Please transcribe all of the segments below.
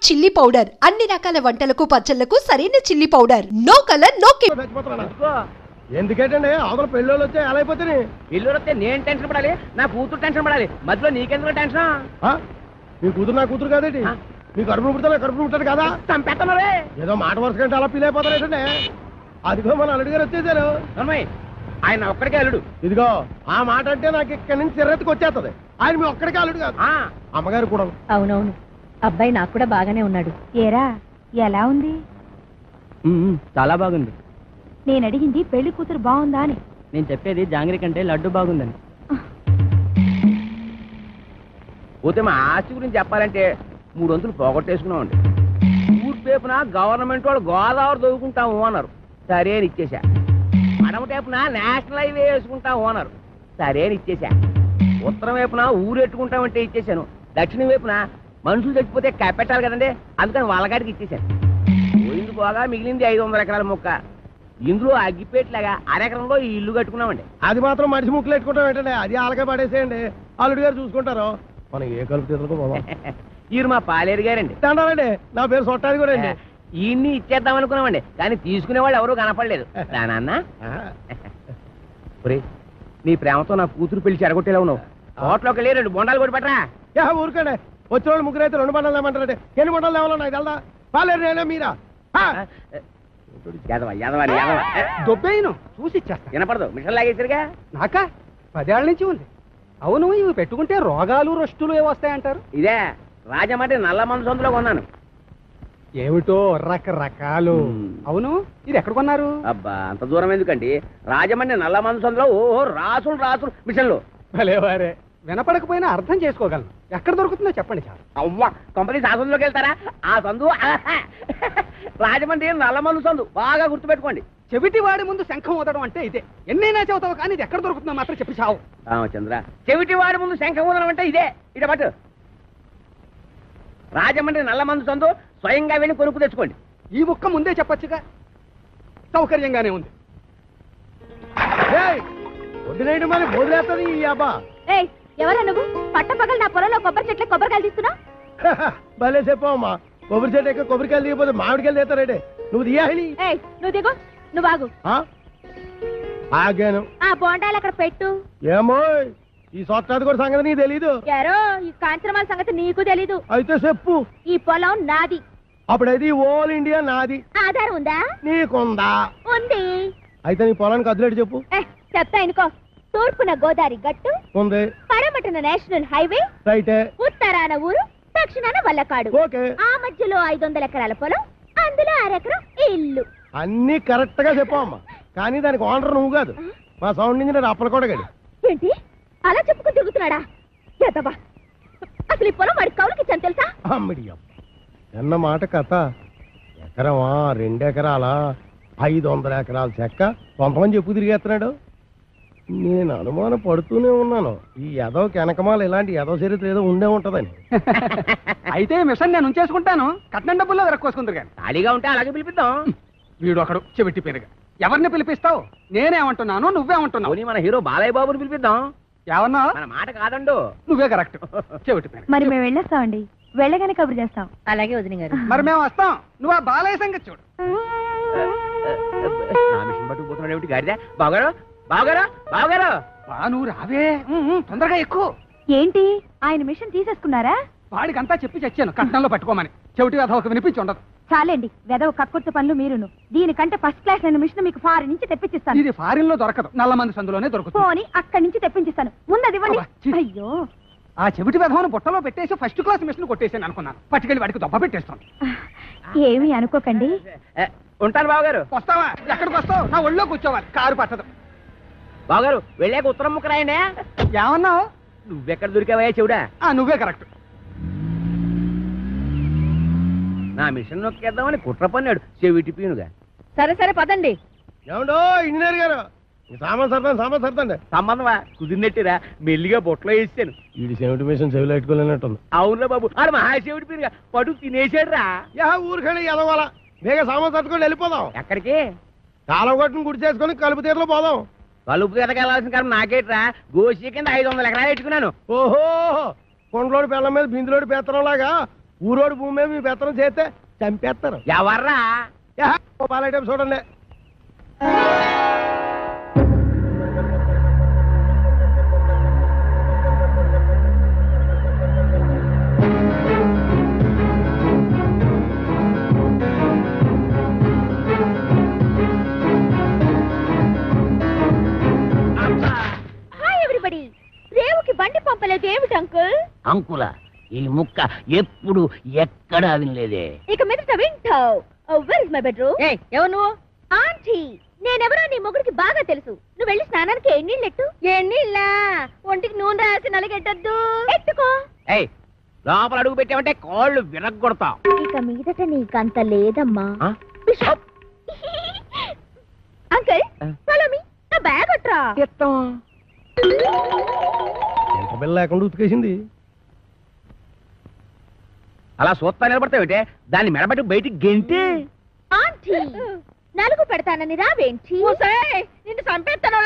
Chilli powder అన్ని రకాల వంటలకు పచ్చళ్లకు సరైన chilli powder. No colour no ఎందుకంటే అవతల పెళ్ళోళ్ళు వచ్చే ఎలా అయిపోతే పెళ్ళోళ్ళు వస్తే నేను టెన్షన్ పడాలి, నా కూతురు టెన్షన్ పడాలి, మధ్యలో నీకెందుకు టెన్షన్? మీ కూతురు నా కూతురు కాదేంటి? మీ కడుపును పుడతా కడుపును పుట్టాడు కదా, చంపేస్తున్నారే. ఏదో మాట వరుస కంటే అలా ఫీల్ అయిపోతారేంటంటే. అదిగో మన అల్లుడు గారు వచ్చేసారు. ఆయన ఒక్కడికే అల్లుడు. ఇదిగో ఆ మాట అంటే నాకు ఇక్కడి నుంచి చిరెత్తుకు వచ్చేస్తుంది. ఆయన మీ ఒక్కడికే అల్లుడు కాదు, అమ్మగారు కూడా. అవునవును, అబ్బాయి నాకు కూడా బాగానే ఉన్నాడు. ఏరా ఎలా ఉంది? చాలా బాగుంది. నేను అడిగింది పెళ్లి కూతురు బాగుందా అని. నేను చెప్పేది జాంగ్రీ కంటే లడ్డు బాగుందని. పోతే మా ఆస్తి గురించి చెప్పాలంటే 3 వంతులు పోగొట్టేసుకున్నామండి. ఊర్పేపున గవర్నమెంట్ వాళ్ళు గోదావరి దొరుకుంటాము అన్నారు, సరే అని ఇచ్చేసా. మడమ టేపున నేషనల్ హైవే వేసుకుంటాము అన్నారు, సరే అని ఇచ్చేసా. ఉత్తరం వైపున ఊరెట్టుకుంటామంటే ఇచ్చేసాను. దక్షిణం వైపున మనుషులు చచ్చిపోతే కప్పెట్టాలి కదండి, అందుకని వాళ్ళగాడికి ఇచ్చేసాను. పోయింది పోగా మిగిలింది 500 ఎకరాల మొక్క. ఇందులో అగ్గిపేట్లాగా అరెకరంలో ఈ ఇల్లు కట్టుకున్నామండి. అది మాత్రం మనిషి ముక్కులు పెట్టుకుంటాం ఏంటంటే, అది ఆలకే పడేసేయండి, అల్లుడు గారు చూసుకుంటారు. మనం ఏ కలుపు తీసుకో. ఈరు మా పాలేరు గారండి. తండాలండి, నా పేరు సొట్టాది కూడా అండి. ఈయన్ని ఇచ్చేద్దాం అనుకున్నామండి, కానీ తీసుకునే వాళ్ళు ఎవరూ కనపడలేదు. నాన్న నీ ప్రేమతో నా కూతురు పెళ్లి చెడగొట్టేలా ఉన్నావు. హోటల్లోకి వెళ్ళి 2 బొండాలు కొట్టి పట్టరా. ఊరుకోండి, వచ్చిన వాళ్ళు ముగ్గురు అయితే 2 బండాలు ఏమంటారంటే, ఎన్ని బండాలు ఏమన్నా నాకు తెలదా? పాలేరు నేనే మీరా? దొబ్బేను చూసి ఇచ్చేస్తా. వినపడదు, మిషన్ లాగేసరిగా. నాకా 10 ఏళ్ల నుంచి ఉంది. అవును, ఇవి పెట్టుకుంటే రోగాలు రొస్టులు ఏ వస్తాయంటారు? ఇదే రాజమండ్రి నల్ల మందు సందులో కొన్నాను. ఏమిటో రకరకాలు. అవును, ఇది ఎక్కడ కొన్నారు? అబ్బా అంత దూరం ఎందుకండి, రాజమండ్రి నల్ల మందు సందులో ఓహో రాసులు రాసులు మిషన్లు. భలేవారే, వినపడకపోయినా అర్థం చేసుకోగలను. ఎక్కడ దొరుకుతుందో చెప్పండి చాలు. అవ్వా కంపెనీ సందులోకి వెళ్తారా? ఆ సందు రాజమండ్రి నల్ల మందు సందు, బాగా గుర్తుపెట్టుకోండి. చెవిటి వాడి ముందు శంఖం ఊదడం అంటే ఇదే. ఎన్నైనా చెబుతావు కానీ ఇది ఎక్కడ దొరుకుతుందో మాత్రం చెప్పి చావు. రామచంద్ర, చెవిటి వాడి ముందు శంఖం ఊదడం అంటే ఇదే. ఇట పట్టు, రాజమండ్రి నల్ల మందు సందు, స్వయంగా వెళ్ళి కొనుక్కు తెచ్చుకోండి. ఈ ముక్క ముందే చెప్పొచ్చుగా, సౌకర్యంగానే ఉంది. వదిలేయడం మరి వదిలేస్తుంది ఈ అబ్బా. ఎవరా నువ్వు? పట్టపగలు నా పొలంలో కొబ్బరి చెట్ల కొబ్బరికాయలు తీస్తున్నా? భలే చెప్పమ్మా, కొబ్బరి చెట్టు ఎక్క కొబ్బరికాయలు దిగిపోతే మామిడికాయలు తీస్తారంటే నువ్వు దియాలి. నువ్వు దిగు, నువ్వు ఆగు. ఆగాను. ఆ బోండాలు అక్కడ పెట్టు. ఏమో ఈ సొట్టాది కూడా సంగతి నీకు తెలీదు. యారో ఈ కాంచనమాల సంగతి నీకు తెలీదు. అయితే చెప్పు. ఈ పొలం నాది. అప్పుడైతే ఓల్ ఇండియా నాది. ఆధారం ఉందా? నీకుందా? ఉంది. అయితే నీ పొలానికి అదిలేడు చెప్పు. చెప్తా అనుకో. తూర్పున గోదావరి గట్టు ఉంది, పడమటన నేషనల్ హైవే రైటే, ఉత్తరాన ఊరు, దక్షిణాన వల్లకాడు. ఆ మధ్యలో 500 ఎకరాల పొలం, అందులో 1 ఎకరం ఇల్లు. అన్ని కరెక్ట్ గా చెప్పమ్మా, కానీ దానికి ఓనర్ నువ్వు కాదు, మా సౌండ్ ఇంజనీర్ అప్పల కూడా గడి. ఏంటి అలా చెప్పుకుని తిరుగుతున్నాడా? ఎదవా, అసలు ఈ పొలం వాడి కౌలుకి ఇచ్చాను తెలుసా? అమ్మడియం అన్న మాట కథ. ఎకరమా 2 ఎకరాల 500 ఎకరాల చెక్క కొంతమంది చెప్పు తిరిగేస్తున్నాడు. నేను అనుమానం పడుతూనే ఉన్నాను, ఈ ఎదవ వెనకమాల ఇలాంటి ఎదవ చరిత్ర ఏదో ఉండే ఉంటదని. అయితే మిషన్ నేను ఉంచేసుకుంటాను, కట్నం డబ్బుల్లో వెరక్కోసుకుందరు కానీ. ఖాళీగా ఉంటే అలాగే పిలిపిద్దాం. వీడు ఒకడు చెవిటి పెరుగా. ఎవరిని పిలిపిస్తావు? నేనేమంటున్నాను, నువ్వేమంటున్నావు? మన హీరో బాలయ్య బాబుని పిలిపిద్దాం. ఏమన్నా మన మాట కాదండు. నువ్వే కరెక్ట్, చెవిటి పెరుగు. మరి మేము వెళ్ళేస్తామండి, వెళ్ళగానే కబురు చేస్తాం. అలాగే వదిన గారు. మరి మేము వస్తాం, నువ్వు ఆ బాలయ్య సంగతి చూడు. నా మిషన్ పట్టుకుపోతున్నాడు ఏమిటి గాడిదా? బావగారు బావగారు బావగారు, నువ్వు రావే, తొందరగా ఎక్కువ. ఏంటి ఆయన మిషన్ తీసేసుకున్నారా? వాడికంతా చెప్పి చచ్చాను కట్నంలో పట్టుకోమని. చెవిటి వెధవకు వినిపించి ఉండదు. చాలండి, వెదవ కక్కుర్తి పనులు మీరును. దీనికంటే ఫస్ట్ క్లాస్ అయిన మిషన్ మీకు ఫారిన్ నుంచి తెప్పించిస్తాను. ఇది ఫారిన్ లో దొరకదు, నల్ల మంది సందులోనే దొరుకుతుంది. పోనీ అక్కడి నుంచి తెప్పించిస్తాను, ముందు ఇవ్వండి. అయ్యో, ఆ చెవిటి వెధవను బుట్టలో పెట్టేసి ఫస్ట్ క్లాస్ మిషన్ కొట్టేసాను అనుకున్నాను. పట్టుకెళ్ళి వాడికి దొబ్బ పెట్టేస్తాను. ఏమీ అనుకోకండి. ఉంటాను బావగారు. వస్తావా? ఎక్కడికి వస్తావు? నా ఒళ్ళో కూర్చోవాలి, కారు పట్టదు. బావగారు వెళ్ళాక ఉత్తరం ముక్క రాయండి. ఏమన్నావు? నువ్వెక్కడ దొరికావయ్యా చెవుడా? నువ్వే కరెక్ట్. నా మిషన్ నొక్కేద్దామని కుట్ర పన్నాడు చెవిటి పీనుగా. సరే సరే పదండి. ఏమండో ఇంజనీర్ గారు, సామాన్ సర్దండి. సంబంధమా కుదిరినట్టురా, మెల్లిగా బొట్లో వేసాను. వీడి చెవిటి మిషన్ చెవిలో పెట్టుకోలేనట్టుంది. అవునురా బాబు, ఆడు మహా చెవిటి పీనుగా పడు తినేసాడు రా. ఊరికండి ఎదవాల వేగ సామాన్ సర్దుకొని వెళ్ళిపోదాం. ఎక్కడికి? కాలం కొట్టుని గుడి చేసుకొని కలుపు తీరలో పోదాం. కలుపు తీరకెళ్లాల్సిన కారణం నాకేట్రా, గోసి కింద 500 ఎకరాలు పెట్టుకున్నాను. ఓహో, కొండలోడి పిల్లల మీద బిందులోడి పేత్తరంలాగా ఊరోడు భూమి మీద మీ పెత్తనం చేస్తే చంపేస్తారు. ఎవర్రా? పాలైటం చూడండి. రేవుకి బండి పంపలేదు ఏమిటి అంకుల్? అంకుల ఈ ముక్క ఎప్పుడు ఎక్కడా వినలేదే. ఇక మీదట వింటావు. Where is my bedroom? ఎవరు నువ్వు? ఆంటీ. నేనెవరో నీ మొగుడికి బాగా తెలుసు. నువ్వు వెళ్ళి స్నానానికి ఎన్నీళ్ళెట్టు. ఎన్నీళ్ళా? ఒంటికి నూనె రాసి నలగెట్టద్దు. ఎట్టుకో. లోపల అడుగు పెట్టామంటే కాళ్ళు విరగొడతావు. ఇక మీదట నీకంత లేదమ్మా. Uncle follow me. నా బ్యాగ్ అట్రా. బిల్ల లేకుండా ఉతికేసింది. అలా సూత్తా నిలబడతావేటే? దాన్ని మెడబెట్టి బయటికి గెంటి. ఆంటీ నలుగు పెడతానని రావేంటి? నిన్ను చంపేస్తాను.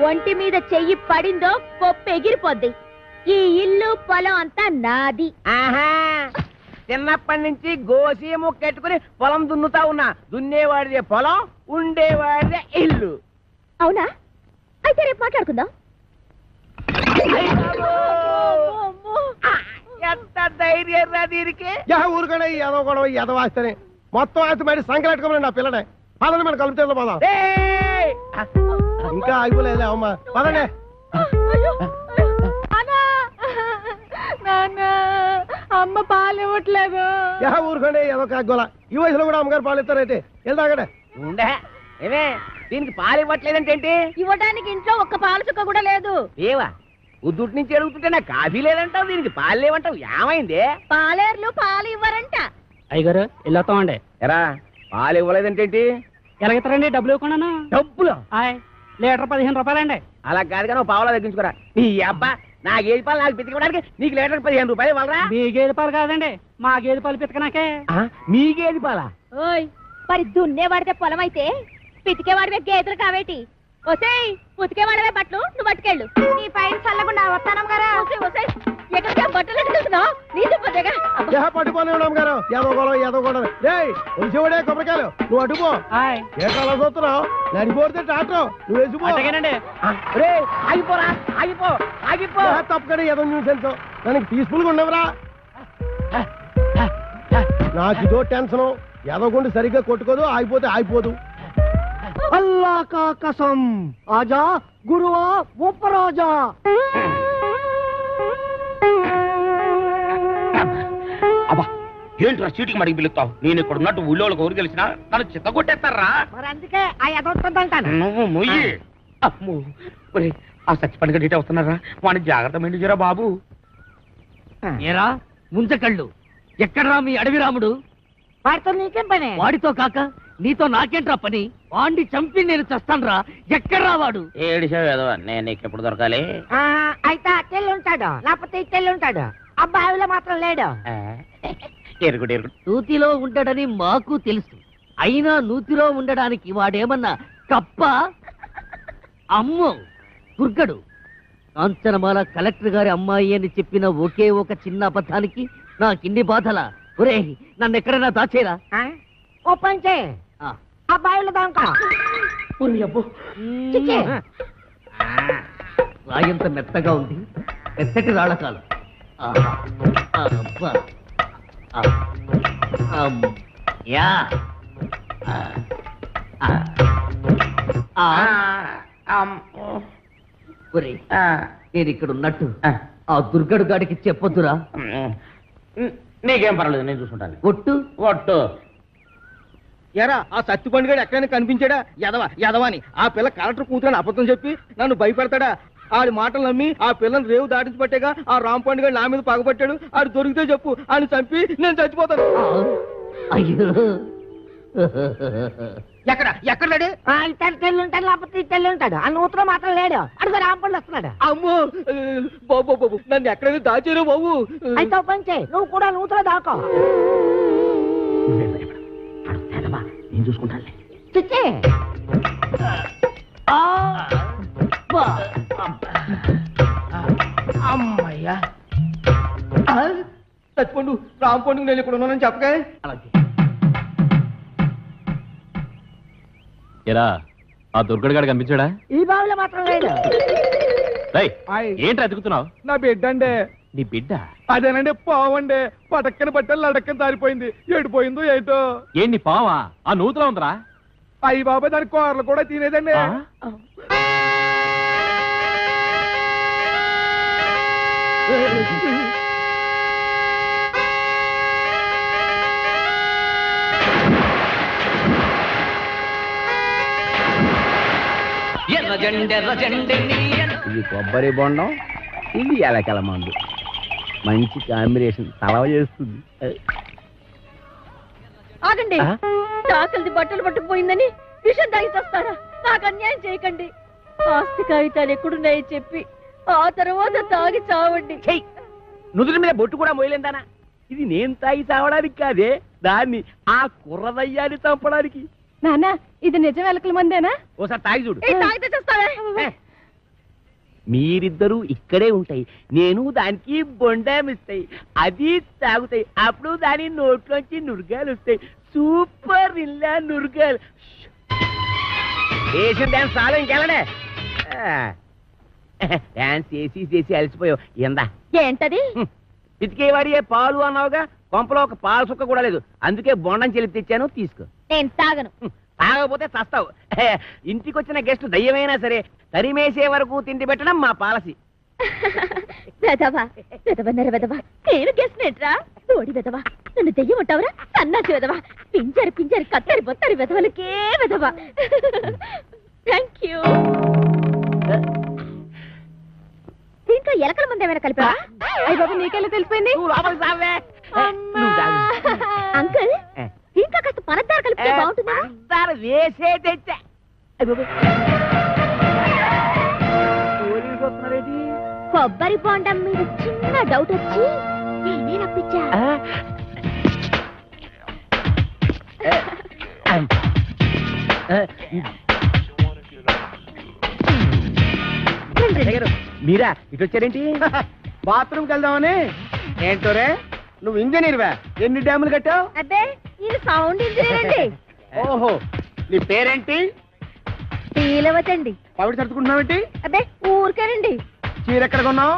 ఒంటి మీద చెయ్యి పడిందో పప్పు ఎగిరిపోద్ది. ఈ ఇల్లు పొలం అంతా నాది. ఆహా, చిన్నప్పటి నుంచి గోసి ముక్కెట్టుకుని పొలం దున్నుతా ఉన్నా. దున్నేవాడిదే పొలం, ఉండేవాడిదే ఇల్లు. అవునా? అయితే రేపు మాట్లాడుకుందాం. ఎంత ధైర్యం రా దీనికి? ఊరుకనే ఎదవ గొడవ ఎదవాస్తేనే మొత్తం ఆస్తి బయట సంకలెట్టుకోమని నా పిల్లనే. పదండి మన కలుపుతే పోదాం. ఇంకా ఆగిపోలేదులే అమ్మా, పదండి. అమ్మ పాలు ఇవ్వట్లేదు. ఊరుకోండి ఏదో కాగోల. ఈ వయసులో కూడా అమ్మగారు పాలు ఇస్తారైతే వెళ్దాగడే. ఉండే ఏమే దీనికి పాలు ఇవ్వట్లేదంటే ఏంటి? ఇవ్వడానికి ఇంట్లో ఒక్క పాలు చుక్క కూడా లేదు. ఏవా ఉద్దుటి నుంచి అడుగుతుంటే నాకు కాఫీ లేదంటావు, దీనికి పాలు లేవంటావు. ఏమైంది? పాలేర్లు పాలు ఇవ్వరంట. అయ్యగారు వెళ్ళొస్తామండి. ఎరా పాలు ఇవ్వలేదంటే ఏంటి? ఎలాగెత్తారండి? డబ్బులు ఇవ్వకుండా. డబ్బులు? లీటర్ 15 రూపాయలండి. అలా కాదు కానీ పావులా తగ్గించుకోరా. నీ అబ్బా నా గేదె పాలు నాకు పితికడానికి నీకు లీటర్ 15 రూపాయలు ఇవ్వాలరా? మీ గేదె పాలు కాదండి, మా గేదె పాలు పితకనాకే. మీ గేదె పాలా? ఓయ్ మరి దున్నేవాడితే పొలం అయితే పితికేవాడివే గేదెలు కావేటి? ఒసేయ్ ఉతికేవాడవే బట్టలు నువ్వు పట్టుకెళ్ళు. నీ పైన చల్లకుండా వస్తానం కదా. ఎక్కడికి బట్టలు ఎట్టుకెళ్తున్నావు? నీ దుప్పగా పట్టుకొని గారు ఎదో గొడవ ఎదో గొడవ. ఒలిసేవాడే కొబ్బరికాయలు నువ్వు అటుపో. ఏ కాలం చూస్తున్నావు? నడిపోతే టాటో నువ్వు వేసిపోనండి. ఆగిపోరా, ఆగిపో, ఆగిపో. తప్పకనే ఏదో న్యూసెన్స్. దానికి పీస్ఫుల్ గా ఉండవరా? నాకు ఇదో టెన్షన్. ఎదగొండి సరిగ్గా కొట్టుకోదు, ఆగిపోతే ఆగిపోదు. అల్లా కా కసం ఆజా గురువా ఉపరాజా. అబ్బా ఏంట్రా చీటికి మడికి పిలుస్తావు? నేను ఇక్కడ ఉన్నట్టు ఊళ్ళోకి ఊరు గెలిచినా నన్ను చిత్త కొట్టేస్తారా? మరి అందుకే ఆ ఎదవుతుందంటాను. నువ్వు మొయ్యి. అమ్మో ఆ సచ్చిపండుగ డీట వస్తున్నారా? వాడిని జాగ్రత్త మెండుజరా బాబు. ఏరా ముంచకళ్ళు, ఎక్కడరా మీ అడవి రాముడు? వాడితో నీకేం పని? వాడితో కాక నీతో నాకేంట్రా పని? వాడిని చంపి నేను చస్తానురా. ఎక్కడ్రా వాడు? ఏడిసావు ఏదో నేను నీకు ఎప్పుడు దొరకాలి? అయితే అట్టెళ్ళి ఉంటాడు, లేకపోతే ఇట్టెళ్ళి ఉంటాడు. అబ్బాయిలో మాత్రం లేడు. ఎరుగుడు ఎరుగుడు నూతిలో ఉండడని మాకు తెలుసు. అయినా నూతిలో ఉండడానికి వాడేమన్నా కప్ప? అమ్మో దుర్గడు. కాంచనమాల కలెక్టర్ గారి అమ్మాయి అని చెప్పిన ఒకే ఒక చిన్న అబద్ధానికి నాకిన్ని బాధల. ఒరే నన్ను ఎక్కడైనా దాచేరా. ఓ పంచే అబ్బాయిలో దాంకా. రాయంత మెత్తగా ఉంది, మెత్తటి రాళ్ళకాలు. నేను ఇక్కడ ఉన్నట్టు ఆ దుర్గడు గాడికి చెప్పొద్దురా. నీకేం పర్వాలేదు, నేను చూసుకుంటాను. ఒట్టు ఒట్టు. ఎరా ఆ సత్తి పండుగ ఎక్కడైనా కనిపించాడా? ఎదవా ఎదవాని ఆ పిల్ల కలెక్టర్ కూతురని అబద్ధం చెప్పి నన్ను భయపెడతాడా? ఆడి మాటలు నమ్మి ఆ పిల్లని రేవు దాటించి పట్టేగా ఆ రామ్ పండుగ నా మీద పగబట్టాడు. ఆడు దొరికితే చెప్పు, ఆయన చంపి నేను చచ్చిపోతాను. అయ్యో ఎక్కడ ఎక్కడ లేడు? తెల్లి ఉంటాడు, లేకపోతే తెల్లి ఉంటాడు. ఆ నూతులో మాత్రం లేడు. అడుగు రాంపండు వస్తున్నాడు. అమ్మో బాబు బాబు నన్ను ఎక్కడైనా దాచారు బాబు. అయితే పంచే నువ్వు కూడా నూతులో దాకో. నేను చూసుకుంటాను. చిచ్చే అమ్మయ్యా చచ్చిపోండు రాంపండు నేను ఇక్కడ ఉన్నానని చెప్పగా. ఎరా ఆ దుర్గడు గాడు కనిపించాడా? ఈ బావిలో మాత్రం లేదు. ఏంటి అతుకుతున్నావు? నా బిడ్డ అండి. నీ బిడ్డ? అదేనండి పావండి. పటక్కన పట్టాలి లడక్కన దారిపోయింది. ఏడిపోయిందో ఏటో. ఏంటి పావా? ఆ నూతులో ఉందరా? అయ్యి బాబాయ్ దాని కూరలు కూడా తినేదండి. ఇది కొబ్బరి బొండం, ఇది ఎలకల మందు. మంచి కాంబినేషన్, తలవ చేస్తుంది. ఆగండి. తాకలిది బట్టలు పట్టుకుపోయిందని విషం తాగి వస్తారా? నాకు అన్యాయం చేయకండి. ఆస్తి కాగితాలు ఎక్కడున్నాయి చెప్పి ఆ తర్వాత తాగి చావండి. నుదుటి మీద బొట్టు కూడా మోయలేందానా? ఇది నేను తాగి చావడానికి కాదే, దాన్ని ఆ కుర్రదయ్యాన్ని చంపడానికి. నాన్న, ఇది నిజం ఎలకల మందేనా? ఓసారి తాగి చూడు. తాగితే చేస్తావే. మీరిద్దరూ ఇక్కడే ఉంటాయి, నేను దానికి బొండామిస్తాయి, అది తాగుతాయి. అప్పుడు దాని నోట్లోంచి నురగాలు వస్తాయి. సూపర్ ఇల్లా నురగాలు. వేసిన డాన్స్ చాలు, ఇంకెళ్ళనే. డాన్స్ చేసి అలసిపోయావు. ఎందా ఏంటది? ఇతికేవాడి పాలు అన్నావుగా, కొంపలో ఒక పాలు సుక్క కూడా లేదు. అందుకే బొండం చెల్లి తెచ్చాను, తీసుకో. నేను తాగను. తాగకపోతే చస్తావు. ఇంటికి వచ్చిన గెస్ట్ దయ్యమైనా సరే తరిమేసే వరకు తిండి పెట్టడం మా పాలసీ. వెదవా వెదవన్నర వెదవా, నేను గెస్ట్ నేట్రా? ఓడి వెదవా, నన్ను దెయ్యం ఉంటావురా? సన్నాసి వెదవా, పింజరి కత్తరి బొత్తరి వెదవలకే వెదవా. Thank you. దీంట్లో ఎలకల మంది ఏమైనా కలిపా? అయ్య బాబు, నీకెలా తెలిసిపోయింది? అంకుల్, దీంట్లో కాస్త పనద్దారు కలిపితే బాగుంటుందా? వేసే తెచ్చా. కొబ్బరి బొండం మీద చిన్న డౌట్ వచ్చి నేనే రప్పించా. మీరా ఇటు వచ్చారేంటి? బాత్రూమ్కి వెళ్దామని. ఏంటోరే, నువ్వు ఇంజనీర్వా? ఎన్ని డ్యాములు కట్టావు? అబ్బే, ఇది సౌండ్ ఇంజనీర్ అండి. ఓహో, నీ పేరేంటి? శ్రీలవతండి. పవిడి సర్దుకుంటున్నావేంటి? అబ్బే, ఊరికేనండి. చీర ఎక్కడ కొన్నావు?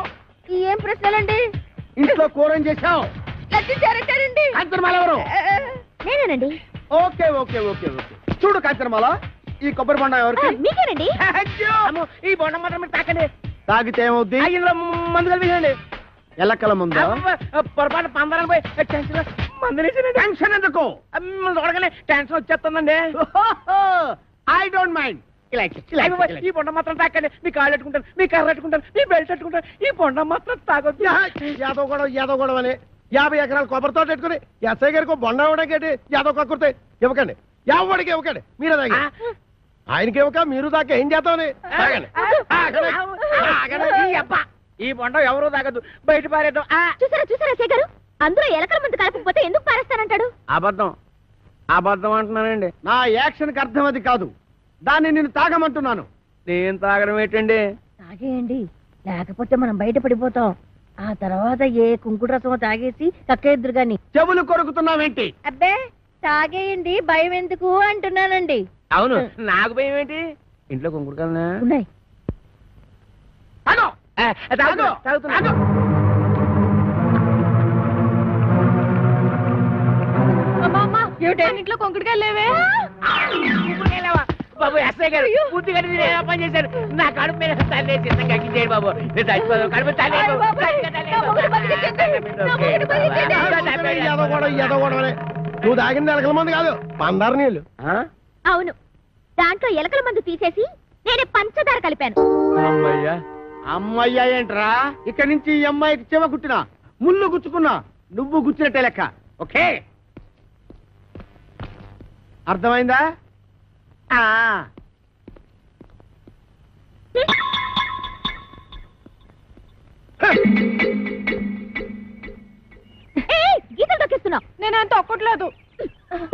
ఏం ప్రశ్నలండి? ఇంట్లో కూర ఏం చేశావు? లచ్చారంటారండి. కాంచనమాల ఎవరు? నేనేనండి. Okay okay okay okay. చూడు కాంచనమాల, ఈ కొబ్బరి బొండం ఎవరికి? మీకేనండి. ఈ బొండం మాత్రం మీరు తాకండి. తాగితే ఏమవుద్ది? ఇందులో మందు కలిపేయండి. ఎల్లక్కల ముందు పొరపాటు పందరాలు పోయి టెన్షన్ ఎందుకు చూడగానే టెన్షన్ వచ్చేస్తుందండి. I don't mind. ఈ బొండం మాత్రం తాకండి. మీ కాళ్ళు పెట్టుకుంటాను, మీ కర్ర పెట్టుకుంటాను, మీ బెల్ట్ పెట్టుకుంటాను. ఈ బొండం మాత్రం తాగొద్దు. యాదవ్ గొడవ అని 50 ఎకరాలు కొబ్బరితో పెట్టుకుని ఎస్ఐ గారికి బొండ ఇవ్వడానికి యాదవ్ కక్కుర్తే ఇవ్వకండి. ఎవరికి ఇవ్వకండి, మీరే తాగి. ఆయనకి ఇవ్వక మీరు దాకా ఏం చేద్దామని. ఈ బొండం ఎవరు తాగద్దు, బయట పారేద్దాం. చూసారా అసే గారు, అందరూ ఎలకల మంది కలపకపోతే ఎందుకు పారేస్తానంటాడు? అబద్ధం అంటున్నానండి. నా యాక్షన్ కి అర్థం అది కాదు, దాన్ని నేను తాగమంటున్నాను. నేను తాగడం ఏంటండి? తాగేయండి, లేకపోతే మనం బయట పడిపోతాం. ఆ తర్వాత ఏ కుంకుడు రసమో తాగేసి కక్కేద్దరు గాని. చెవులు కొరుకుతున్నావేంటి? అబ్బే, తాగేయండి, భయం ఎందుకు అంటున్నానండి. అవును, నాకు భయం ఏంటి? ఇంట్లో కుంకుడు కన్నా ఉన్నాయి. ఇంట్లో కుంకుడుకాయలు లేవే. బాబు ఎస్ఐ గారు పూర్తి కట్టి పని చేశారు. నా కడుపు మీద తల్లి చిన్న కక్కించేయండి బాబు. నేను చచ్చిపోదాం. కడుపు తల్లి నువ్వు తాగిన ఎలకల మంది కాదు, పందారు నీళ్ళు. అవును, దాంట్లో ఎలకల మందు తీసేసి నేనే పంచదార కలిపాను. అమ్మయ్యా ఏంట్రా? ఇక్కడి నుంచి ఈ అమ్మాయికి చెవ కుట్టినా, ముళ్ళు గుచ్చుకున్నా, నువ్వు గుచ్చినట్టే లెక్క. ఓకే, అర్థమైందా? గీతలు తొక్కిస్తున్నావు. నేను అంత తొక్కట్లేదు.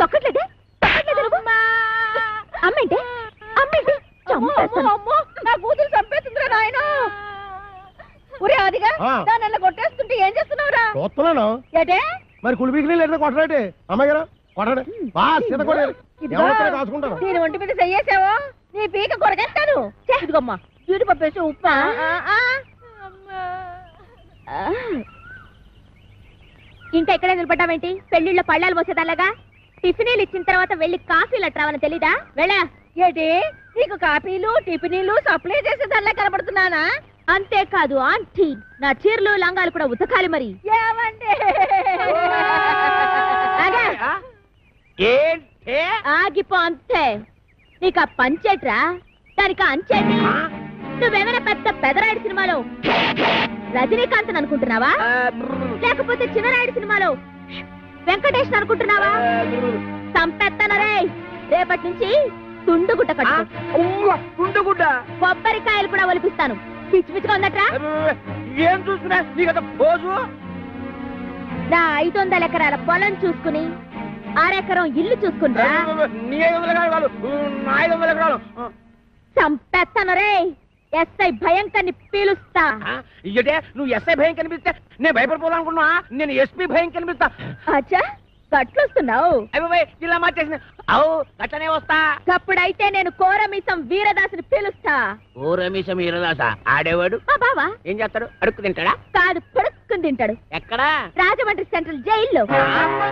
తొక్కట్లేదే? అమ్మేంటే నా కూతురు చంపేస్తుందిరా నాయన. ఒరే అదిగా దాన్ని కొట్టేస్తుంటే చూస్తుంటే ఏం చేస్తున్నావురా? చూస్తున్నాను. ఏటే మరి కులిపీకి లేదా కొట్టరాటే అమ్మాయి గారు కొట్టండి బాగా సీత కొట్టారు. ఎవరైనా కాసుకుంటాను. నేను ఒంటి మీద చెయ్యేసావో నీ పీక కొరగేస్తాను. ఇదిగమ్మా జీడిపప్పు వేసి ఉప్పా. ఇంకా ఎక్కడే నిలబడ్డావేంటి? పెళ్లిళ్ళ పళ్ళాలు పోసేదాలాగా టిఫినీలు ఇచ్చిన తర్వాత వెళ్ళి కాఫీలు అట్రావని తెలీదా? వెళ్ళా. ఏంటి నీకు కాఫీలు టిఫినీలు సప్లై చేసేదానిలా కనబడుతున్నానా? అంతేకాదు ఆంటీ, నా చీరలు లంగాలు కూడా ఉతకాలి. మరి ఆగిపో అంతే. నీకు ఆ పంచేట్రా, దానికి అంచేటి. నువ్వేమైనా పెద్ద పెదరాయుడు సినిమాలో రజనీకాంత్ అనుకుంటున్నావా? లేకపోతే చిన్నరాయుడు సినిమాలో వెంకటేష్ అనుకుంటున్నావా? సంపెత్తనరే. రేపటి నుంచి తుండుగుడ్డ కట్టు. తుండుగుడ్డ కొబ్బరికాయలు కూడా ఒలిపిస్తాను. పిచ్చి పిచ్చిగా ఉందట్రా. ఏం చూస్తున్నా నీకు పోజు? నా 500 ఎకరాల పొలం చూసుకుని 6 ఎకరం ఇల్లు చూసుకుంటా. నీ 500 ఎకరాలు, నా 500 ఎకరాలు. సంపెత్తనరే. ఎస్ఐ భయంకర్ని పీలుస్తా. ఇయ్యటే నువ్వు ఎస్ఐ భయం కనిపిస్తే నేను భయపడిపోదానుకున్నా. నేను ఎస్పీ భయం కనిపిస్తా. అచ్చా గట్లొస్తున్నావు? అయిపోయి జిల్లా మార్చేసింది. అవు గట్లనే వస్తా. అప్పుడైతే నేను కోరమీసం వీరదాసుని పిలుస్తా. కోరమీసం వీరదాస ఆడేవాడు మా బావా ఏం చేస్తాడు? అడుక్కు తింటాడా? కాదు, పడుక్కుని తింటాడు. ఎక్కడా? రాజమండ్రి సెంట్రల్ జైల్లో.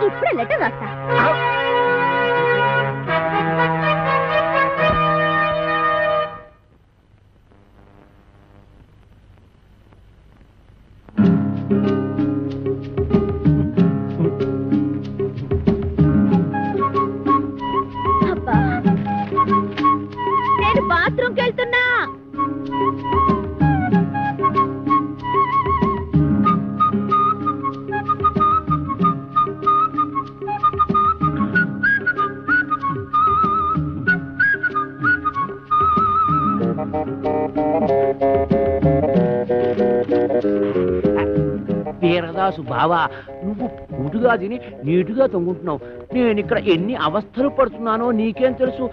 ఇప్పుడే లెటర్ రాస్తా. నేను బాత్రూమ్కి వెళ్తున్నా. వీరదాసు బావా, నువ్వు పూటుగా తిని నీటుగా తొంగుంటున్నావు. నేను ఇక్కడ ఎన్ని అవస్థలు పడుతున్నానో నీకేం తెలుసు?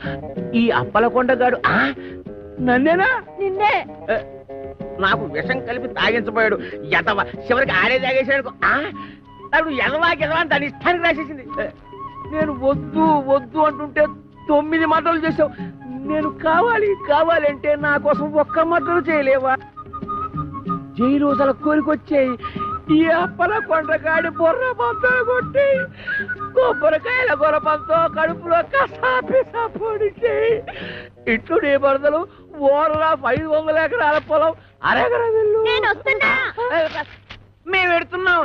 ఈ అప్పలకొండగాడు నన్నేనా? నిన్నే. నాకు విషం కలిపి తాగించబోయాడు. ఎదవ చివరికి ఆడే తాగేసాడు. నాకు ఎదవా ఎదవా అని దాని ఇష్టానికి రాసేసింది. నేను వద్దు వద్దు అంటుంటే 9 మటలు చేసావు. నేను కావాలి కావాలంటే నా కోసం ఒక్క మటలు చేయలేవా? జైలు రోజుల కోరికొచ్చాయి. ఈ అప్పలకొండగాడి బొర్ర పంతో కొట్టి కొబ్బరికాయల గొరపంతో కడుపులో కసాపిసా పొడిచి ఇట్లు నీ బరదలు ఓరలా 500 ఎకరాల పొలం అరెకరం వెళ్ళు. నేను వస్తున్నా. మేము పెడుతున్నాం.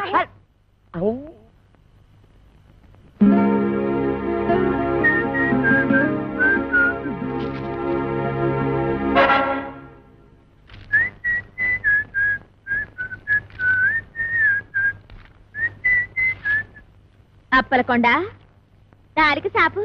అప్పలకొండ దారికి సాపు.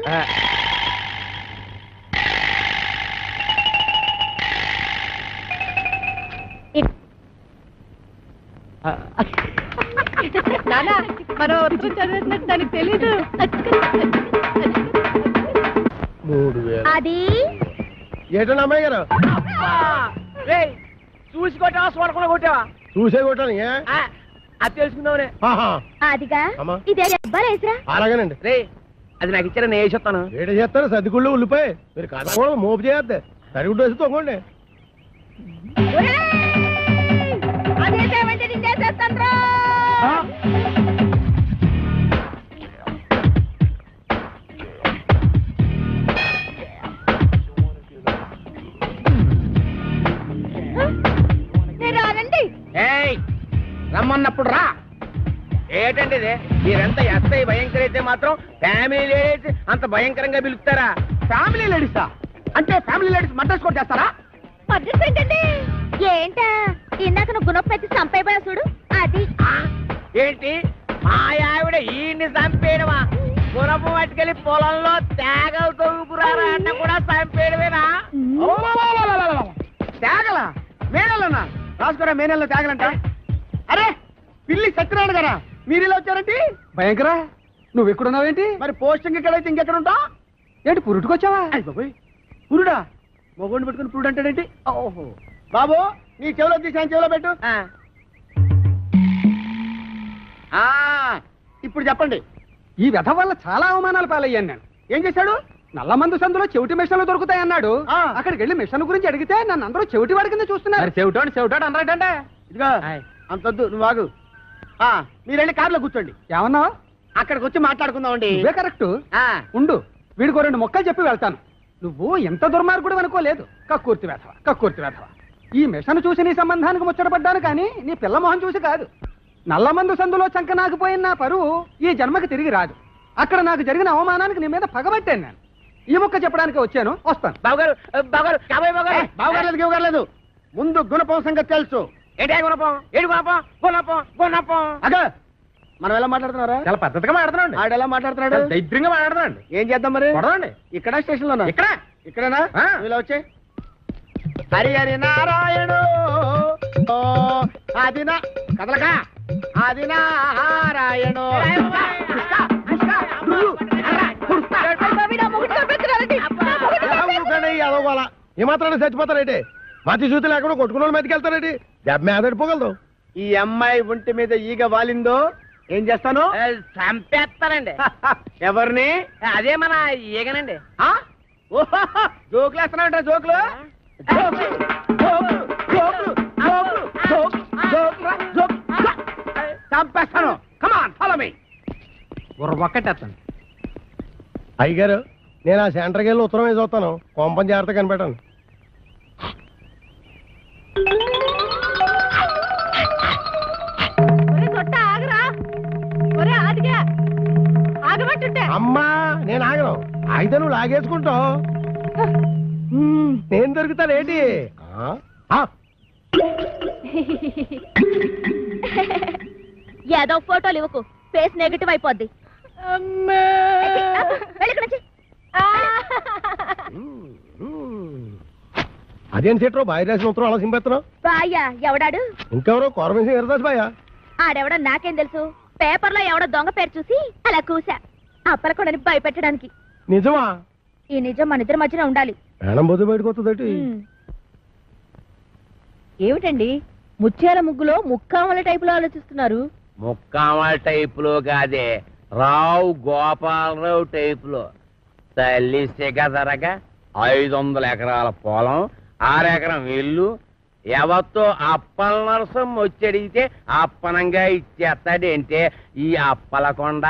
దానికి తెలీదు. అది ఏటన్నా అమ్మాయి గారు చూసి కొట్టావా చూడకుండా కొట్టావా? చూసే కొట్టాను. అది తెలుసుకుందామనే. అదిగా ఇదే అబ్బాయిరా. అలాగేనండి. రే అది నాకు ఇచ్చారా? నేను వేసేస్తాను. ఏట చేస్తారు? సర్దిగుళ్ళు ఉల్లిపాయ మీరు కథ కూడా మోపు చేయద్దు. సరిగుడ్డు వేసి తొంగండి. అదేమంటే నేను చేసేస్తాను. రమ్మన్నప్పుడు రా. ఏటండి ఇది? మీరెంత ఎస్ఐ భయంకర అయితే మాత్రం ఫ్యామిలీ లేడీస్ అంత భయంకరంగా పిలుస్తారా? ఫ్యామిలీ లేడీసా? అంటే ఫ్యామిలీ లేడీస్ మడ్రస్ కోట్ చేస్తారా? మడ్రస్ ఏంటండి? ఏంటా ఇందాక నువ్వు గుణపెట్టి చంపైపోయా చూడు అది. ఏంటి మా ఆవిడ ఈయన్ని చంపేయడమా? గుణపు పట్టుకెళ్ళి పొలంలో తేగలు తొగుకురారా అన్న కూడా చంపేయడమేనా? తేగల మేనల్లనా? రాసుకోరా మేనల్లో తేగలంట. అరే పిల్లి సత్యనారాయణ గారా, మీరు ఇలా వచ్చారంటే? భయంకరా నువ్వు ఎక్కడున్నావేంటి? మరి పోస్టింగ్ ఎక్కడైతే ఇంకెక్కడ ఉంటా? ఏంటి పురుటుకొచ్చావా? పురుడా? మొగోడిని పెట్టుకుని పురుడు అంటాడేంటి? ఓహో బాబు నీ చెవిలో తీసి ఆయన చెవిలో పెట్టు. ఇప్పుడు చెప్పండి. ఈ వ్యధ వల్ల చాలా అవమానాలు పాలయ్యాను నేను. ఏం చేశాడు? నల్లమందు సందులో చెవిటి మిషన్లు దొరుకుతాయన్నాడు. అక్కడికి వెళ్ళి మిషన్ గురించి అడిగితే నన్ను అందరూ చెవిటి వాడి కింద చూస్తున్నారు. చెవిటోడు అన్నారంటే ఇదిగో అంతొద్దు, నువ్వు ఆగు. మీరు వెళ్ళి కార్లో కూర్చోండి. ఏమన్నా అక్కడికి వచ్చి మాట్లాడుకుందామండి. నువ్వే కరెక్ట్. ఉండు, వీడికో 2 మొక్కలు చెప్పి వెళ్తాను. నువ్వు ఎంత దుర్మార్గుడు అనుకోలేదు. కక్కుర్తి వేధవ. ఈ మిషన్ చూసి నీ సంబంధానికి ముచ్చటపడ్డాను కానీ నీ పిల్ల మొహం చూసి కాదు. నల్లమందు సందులో చంకనాకపోయిన నా పరువు ఈ జన్మకి తిరిగి రాదు. అక్కడ నాకు జరిగిన అవమానానికి నీ మీద పగబట్టాను నేను. ఈ మొక్క చెప్పడానికి వచ్చాను, వస్తాను. బావగారు ముందు గుణపం సంగతి తెలుసు. ఏంటి గుణపం? ఏడు గుణపం? గుణపం. అగా మనం ఎలా మాట్లాడుతున్నారా? చాలా పద్ధతిగా మాట్లాడుతున్నాడు. ఆడు ఎలా మాట్లాడుతున్నాడు? దైద్యంగా మాట్లాడుతున్నాడు. ఏం చేద్దాం మరి? కొడదండి. ఇక్కడ స్టేషన్ లోనా? ఇక్కడేనా? ఆ. ఇలా వచ్చే హరి హరి నారాయణు ఆదిన కదలక ఆది నారాయణు. ఏమాత్రం చచ్చిపోతారేంటి? మతి చూతి లేకుండా కొట్టుకున్న వాళ్ళు మీదకి వెళ్తారేంటి? దెబ్బ మీదడిపోగలదు. ఈ అమ్మాయి ఒంటి మీద ఈగ వాలిందో ఏం చేస్తాను? చంపేస్తానండి. ఎవరిని? అదే మన ఈగనండి. జోకులు వేస్తున్నాడు. జోకులు చంపేస్తాను. Come on follow me. ఒక్కటేస్తాను. అయ్యగారు, నేను ఆ సెంటర్కి వెళ్ళి ఉత్తరం వేసి వస్తాను. కొంపం జాగ్రత్త కనిపెట్టాను. అమ్మా, నేను ఆగను. అయితే నువ్వు లాగేసుకుంటావు. నేను దొరుకుతానేంటి? ఏదో ఫోటోలు ఇవ్వకు, ఫేస్ నెగటివ్ అయిపోద్ది. అదేం సెట్రో బాయ్ రాసిన ఉత్తరం అలా సింపెత్తనం? బాయ్యా ఎవడాడు? ఇంకెవరో కోరమేసి ఎరదాస్ బాయా. ఆడెవడో నాకేం తెలుసు. పేపర్లో ఎవడో దొంగ పేరు చూసి అలా కూసా. అప్పలకొండని భయపెట్టడానికి. నిజమా? ఈ నిజం మన ఇద్దరి మధ్యన ఉండాలి. ప్రాణం బొద్దు బయటకు వస్తుందటి. ఏమిటండి ముత్యాల ముగ్గులో ముక్కామల టైపులో ఆలోచిస్తున్నారు? ముక్కామల టైపులో కాదే, రావు గోపాలరావు టైపులో. తల్లి సిగదరగా 500 ఎకరాల పొలం, 6 ఎకరం ఇల్లు. ఎవరితో అప్పల నరసం వచ్చి అడిగితే అప్పనంగా ఇచ్చేస్తాడంటే ఈ అప్పలకొండ